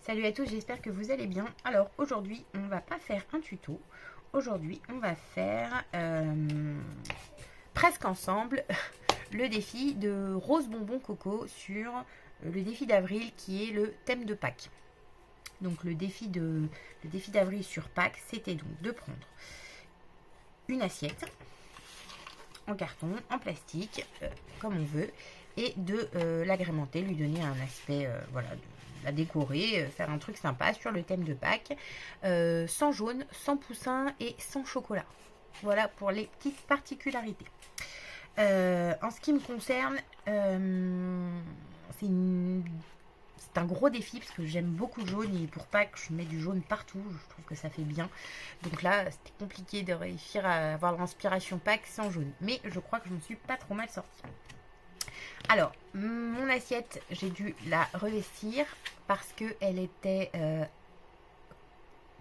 Salut à tous, j'espère que vous allez bien. Alors aujourd'hui, on va pas faire un tuto. Aujourd'hui, on va faire presque ensemble le défi de rose bonbon coco sur le défi d'avril qui est le thème de Pâques. Donc le défi d'avril sur Pâques, c'était donc de prendre une assiette en carton, en plastique, comme on veut, et de l'agrémenter, lui donner un aspect, voilà, la décorer, faire un truc sympa sur le thème de Pâques, sans jaune, sans poussin et sans chocolat. Voilà pour les petites particularités. En ce qui me concerne, c'est un gros défi parce que j'aime beaucoup le jaune et pour Pâques je mets du jaune partout, je trouve que ça fait bien. Donc là c'était compliqué de réussir à avoir l'inspiration Pâques sans jaune, mais je crois que je me suis pas trop mal sortie. Alors mon assiette j'ai dû la revestir parce qu'elle était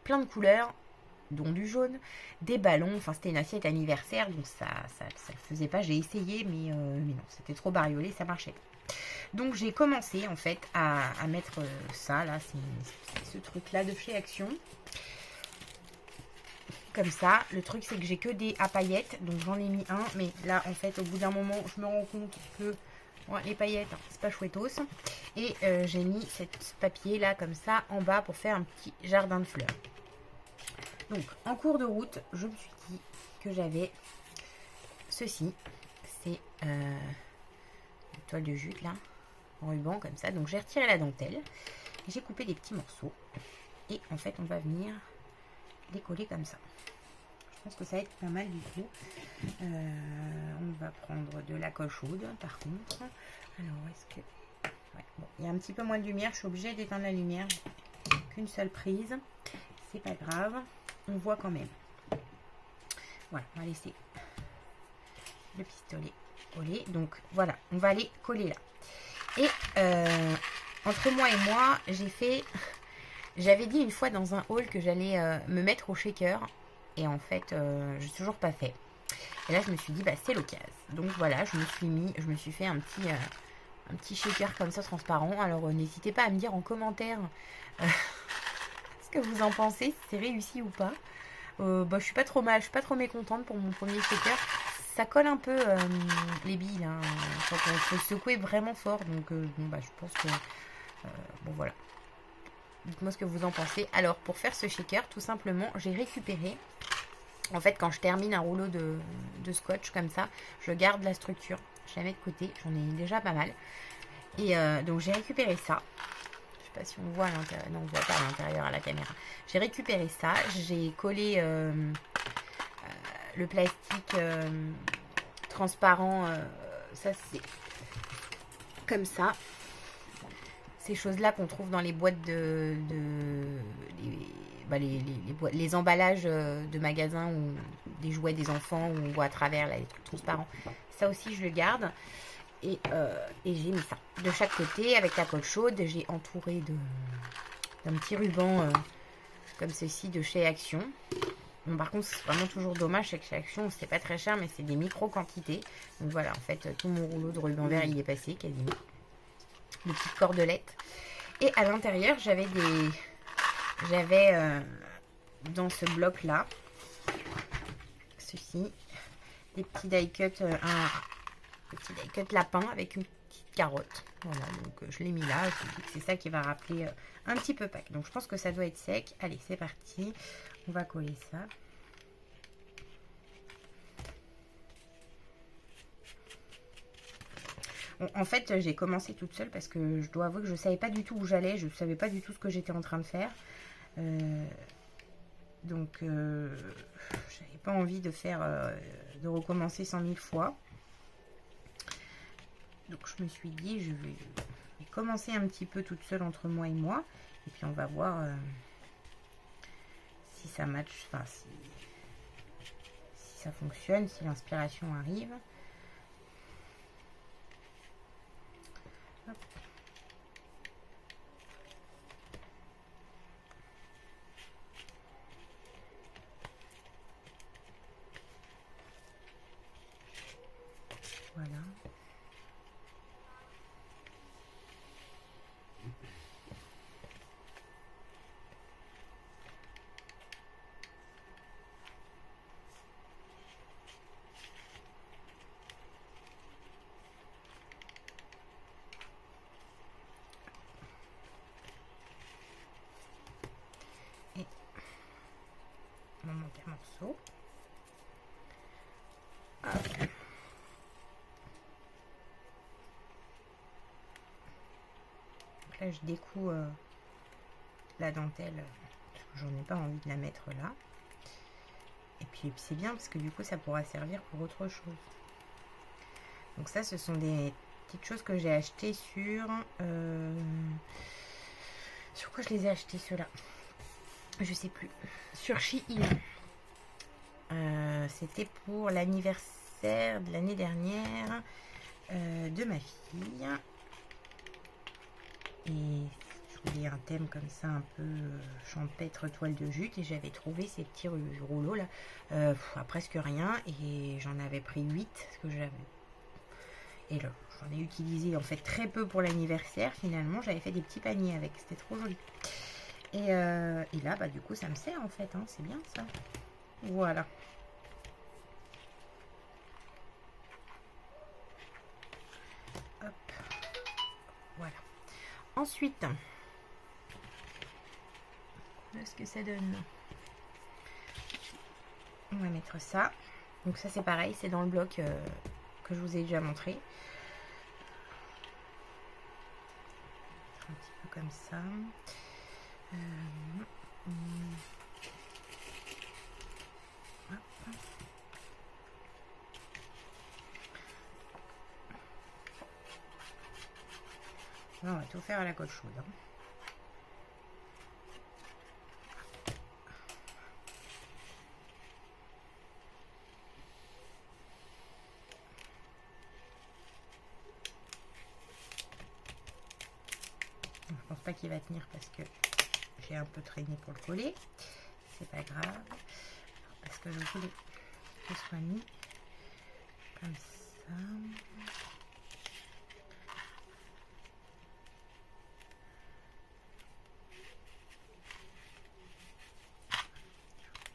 plein de couleurs, dont du jaune, des ballons, enfin c'était une assiette anniversaire donc ça le faisait pas, j'ai essayé mais non, c'était trop bariolé, ça marchait pas. Donc j'ai commencé en fait à mettre ça là, c'est ce truc là de chez Action. Comme ça, le truc c'est que j'ai que des à paillettes, donc j'en ai mis un, mais là en fait au bout d'un moment je me rends compte que les paillettes c'est pas chouettos. Et j'ai mis ce papier là comme ça en bas pour faire un petit jardin de fleurs. Donc en cours de route, je me suis dit que j'avais ceci, c'est une toile de jute là, en ruban comme ça. Donc j'ai retiré la dentelle, j'ai coupé des petits morceaux et en fait on va venir décoller comme ça. Je pense que ça va être pas mal du coup. On va prendre de la colle chaude par contre. Alors est-ce que... Ouais, bon, il y a un petit peu moins de lumière, je suis obligée d'éteindre la lumière. Qu'une seule prise, c'est pas grave, on voit quand même. Voilà, on va laisser le pistolet coller. Donc voilà, on va aller coller là. Et entre moi et moi, j'avais dit une fois dans un haul que j'allais me mettre au shaker. Et en fait, je n'ai toujours pas fait. Et là, je me suis dit, bah, c'est l'occasion. Donc voilà, je me suis fait un petit shaker comme ça, transparent. Alors, n'hésitez pas à me dire en commentaire ce que vous en pensez, si c'est réussi ou pas. Bah, je suis pas trop mal, je suis pas trop mécontente pour mon premier shaker. Ça colle un peu les billes, là. Il faut secouer vraiment fort. Donc, bon, bah, je pense que... bon, voilà. Dites-moi ce que vous en pensez. Alors, pour faire ce shaker, tout simplement, j'ai récupéré... En fait, quand je termine un rouleau de scotch comme ça, je garde la structure. Je la mets de côté. J'en ai déjà pas mal. Et donc, j'ai récupéré ça. Je sais pas si on voit à l'intérieur. Non, on voit pas à l'intérieur à la caméra. J'ai récupéré ça. J'ai collé le plastique transparent. Ça, c'est comme ça. Ces choses-là qu'on trouve dans les boîtes les emballages de magasins ou des jouets des enfants où on voit à travers là, les trucs transparents. Ça aussi, je le garde. Et j'ai mis ça de chaque côté avec la colle chaude. J'ai entouré d'un petit ruban comme ceci de chez Action. Bon, par contre, c'est vraiment toujours dommage, c'est que chez Action, c'est pas très cher, mais c'est des micro-quantités. Donc voilà, en fait, tout mon rouleau de ruban vert, il est passé quasiment. Des petites cordelettes. Et à l'intérieur, j'avais dans ce bloc là, ceci, des petits die cut, un petit die cut lapin avec une petite carotte. Voilà, donc je l'ai mis là. Je me dis que c'est ça qui va rappeler un petit peu Pâques. Donc je pense que ça doit être sec. Allez, c'est parti. On va coller ça. Bon, en fait, j'ai commencé toute seule parce que je dois avouer que je ne savais pas du tout où j'allais. Je ne savais pas du tout ce que j'étais en train de faire. Donc, j'avais pas envie de de recommencer 100 000 fois. Donc, je me suis dit, je vais commencer un petit peu toute seule entre moi et moi. Et puis, on va voir si ça match, enfin, si ça fonctionne, si l'inspiration arrive. Hop. Voilà. pinceau. Hop. Là, je découpe la dentelle, parce que j'en ai pas envie de la mettre là. Et puis c'est bien parce que du coup ça pourra servir pour autre chose. Donc ça, ce sont des petites choses que j'ai achetées sur quoi je les ai achetées ceux-là, je sais plus, sur Shein. C'était pour l'anniversaire de l'année dernière de ma fille. Et je voulais un thème comme ça, un peu champêtre, toile de jute. Et j'avais trouvé ces petits rouleaux là, à presque rien. Et j'en avais pris 8. Parce que j'avais... Et là, j'en ai utilisé en fait très peu pour l'anniversaire. Finalement, j'avais fait des petits paniers avec. C'était trop joli. Et là, bah, du coup, ça me sert en fait. Hein, c'est bien ça. Voilà. Hop. Voilà. Ensuite, ce que ça donne, on va mettre ça. Donc ça c'est pareil, c'est dans le bloc que je vous ai déjà montré. Un petit peu comme ça. Là, on va tout faire à la colle chaude. Hein. Je pense pas qu'il va tenir parce que j'ai un peu traîné pour le coller. C'est pas grave. Parce que je voulais que ce soit mis comme ça.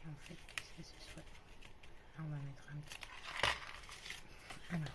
En fait, que ce soit... Là, on va mettre un petit... Alors...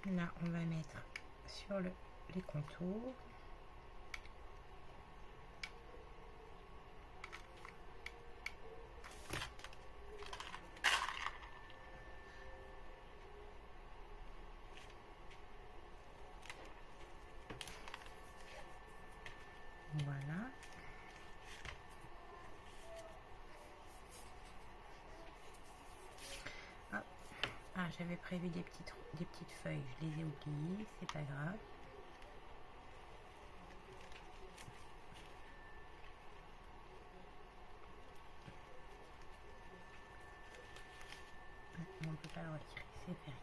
Là, on va mettre sur les contours. Voilà. Hop. Ah, j'avais prévu des petites feuilles, je les ai oubliées, c'est pas grave. On ne peut pas le retirer, c'est fait rien.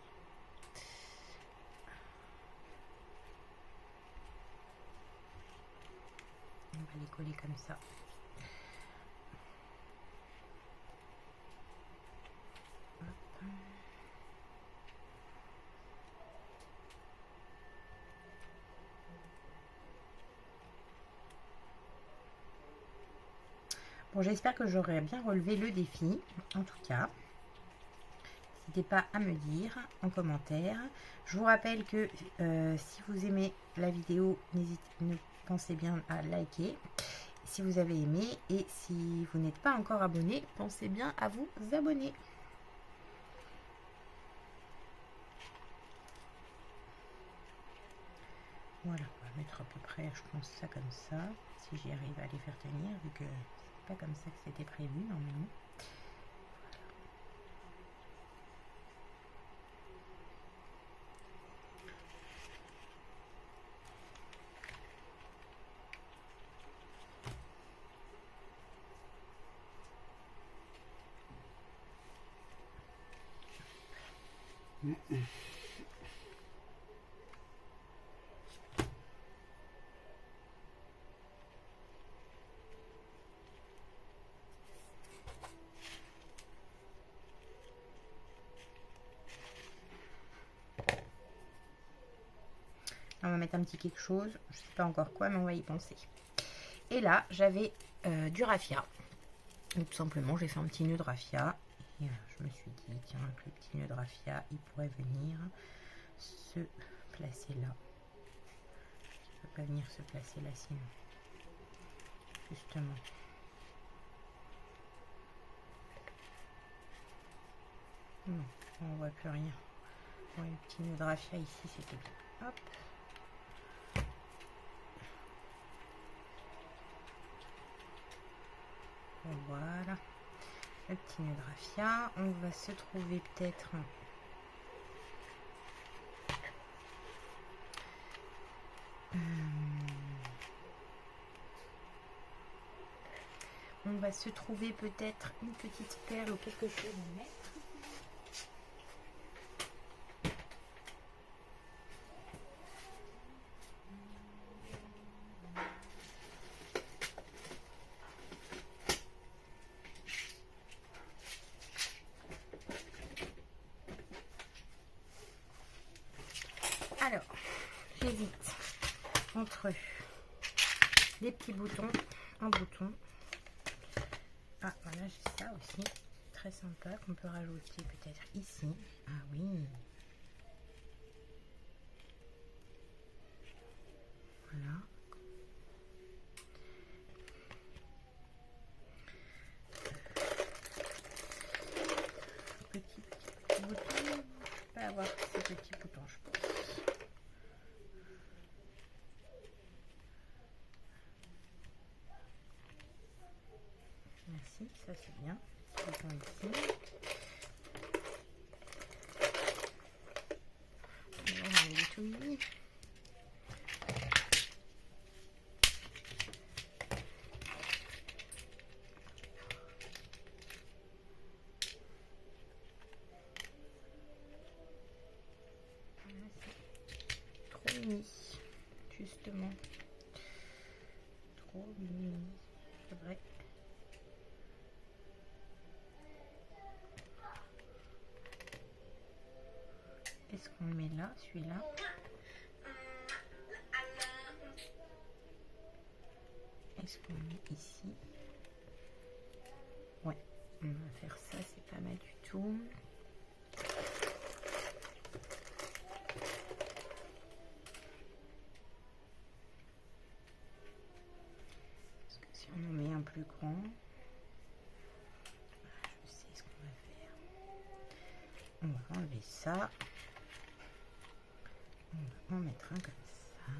On va les coller comme ça. Hop. Bon, j'espère que j'aurai bien relevé le défi, en tout cas. N'hésitez pas à me dire en commentaire. Je vous rappelle que si vous aimez la vidéo, ne pensez bien à liker si vous avez aimé. Et si vous n'êtes pas encore abonné, pensez bien à vous abonner. Voilà, on va mettre à peu près, je pense, ça comme ça. Si j'y arrive à les faire tenir, vu que c'est pas comme ça que c'était prévu normalement. On va mettre un petit quelque chose, je sais pas encore quoi, mais on va y penser. Et là, j'avais du raffia. Donc, tout simplement, j'ai fait un petit nœud de raffia. Et je me suis dit, tiens, avec le petit nœud de raffia, il pourrait venir se placer là. Il ne peut pas venir se placer là sinon. Justement. Non, on voit plus rien. Bon, le petit nœud de raffia ici, c'était bien. Hop. Voilà, le petit nœud de raffia. On va se trouver peut-être on va se trouver peut-être une petite perle ou quelque chose à mettre. Alors, j'hésite entre des petits boutons, un bouton. Ah, voilà, j'ai ça aussi. Très sympa qu'on peut rajouter peut-être ici. Ah oui. Voilà. Petit bouton. Je vais avoir ces petits boutons, je pense. Merci, ça c'est bien. Bouton ici. On va enlever tout ici. Trop mini, justement. Trop mini, c'est vrai. Est-ce qu'on le met là, celui-là? Est-ce qu'on le met ici? Ouais, on va faire ça, c'est pas mal du tout. Parce que si on en met un plus grand, je sais ce qu'on va faire. On va enlever ça. On va en mettre un comme ça.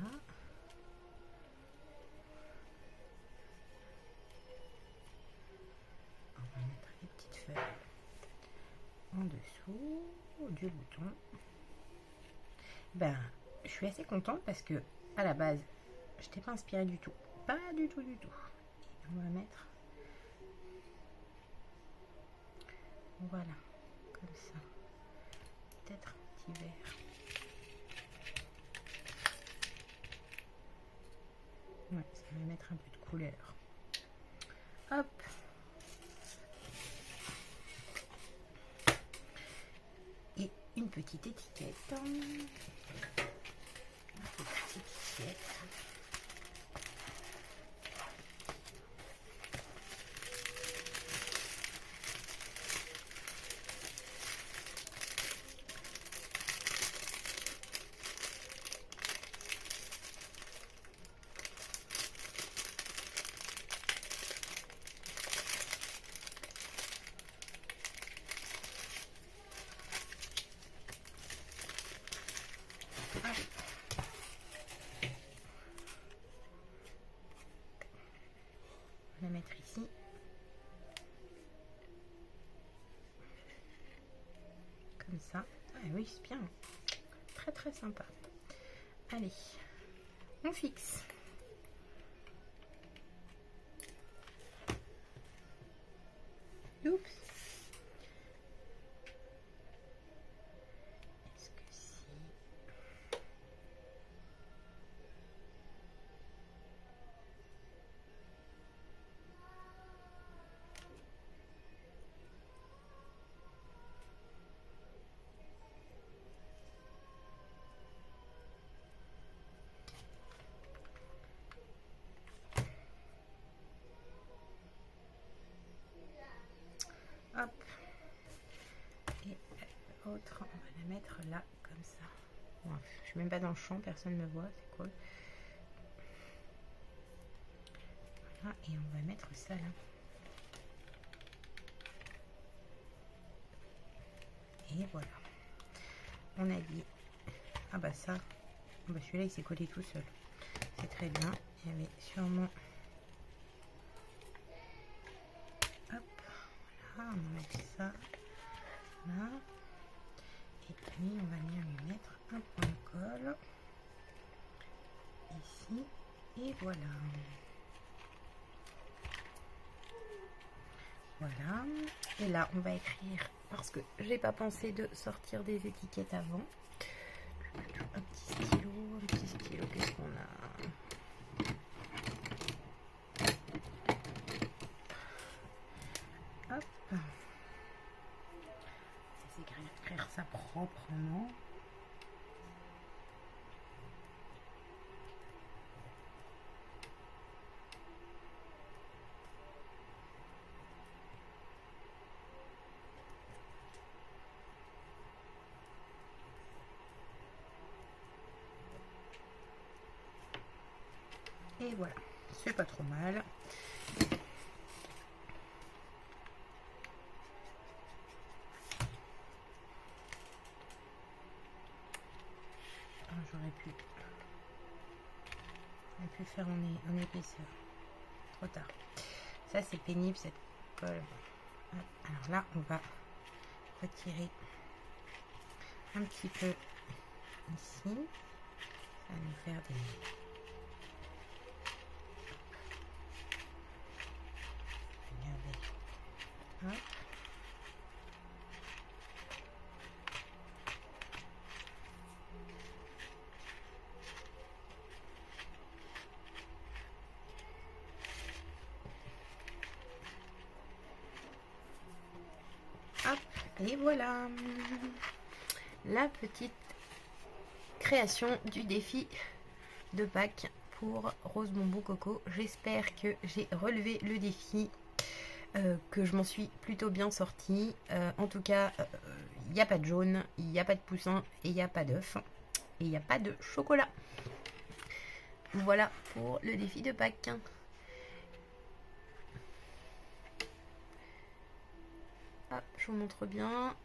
On va mettre les petites feuilles en dessous du bouton. Ben, je suis assez contente parce que à la base, je n'étais pas inspirée du tout. Pas du tout, du tout. Et on va mettre voilà, comme ça. Peut-être un petit vert. Ouais, ça va mettre un peu de couleur. Hop. Et une petite étiquette. Une petite étiquette. On va mettre ici. Comme ça. Ah oui, c'est bien. Très très sympa. Allez, on fixe. Oups. mettre là, comme ça. Bon, je suis même pas dans le champ, personne ne me voit, c'est cool. Voilà, et on va mettre ça là. Et voilà. On a dit, ah bah ça, bah celui-là il s'est collé tout seul. C'est très bien. Il y avait sûrement... Hop, voilà, on va mettre ça là. Et puis on va venir lui mettre un point de colle ici. Et voilà. Voilà. Et là on va écrire, parce que j'ai pas pensé de sortir des étiquettes avant. Un petit stylo, qu'est-ce qu'on a? Hop. C'est écrire ça proprement. Et voilà, c'est pas trop mal. J'aurais pu faire en épaisseur. Trop tard. Ça c'est pénible cette colle. Alors là on va retirer un petit peu ici. Ça va nous faire des... Hop. Hop, et voilà la petite création du défi de Pâques pour Rose Bonbon Coco. J'espère que j'ai relevé le défi, que je m'en suis plutôt bien sortie. En tout cas, il n'y a pas de jaune, il n'y a pas de poussin et il n'y a pas d'œuf et il n'y a pas de chocolat. Voilà pour le défi de Pâques. Hop, je vous montre bien.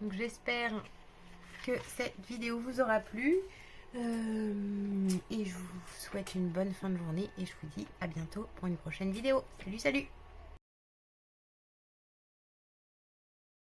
Donc j'espère que cette vidéo vous aura plu. Et je vous souhaite une bonne fin de journée et je vous dis à bientôt pour une prochaine vidéo. Salut, salut!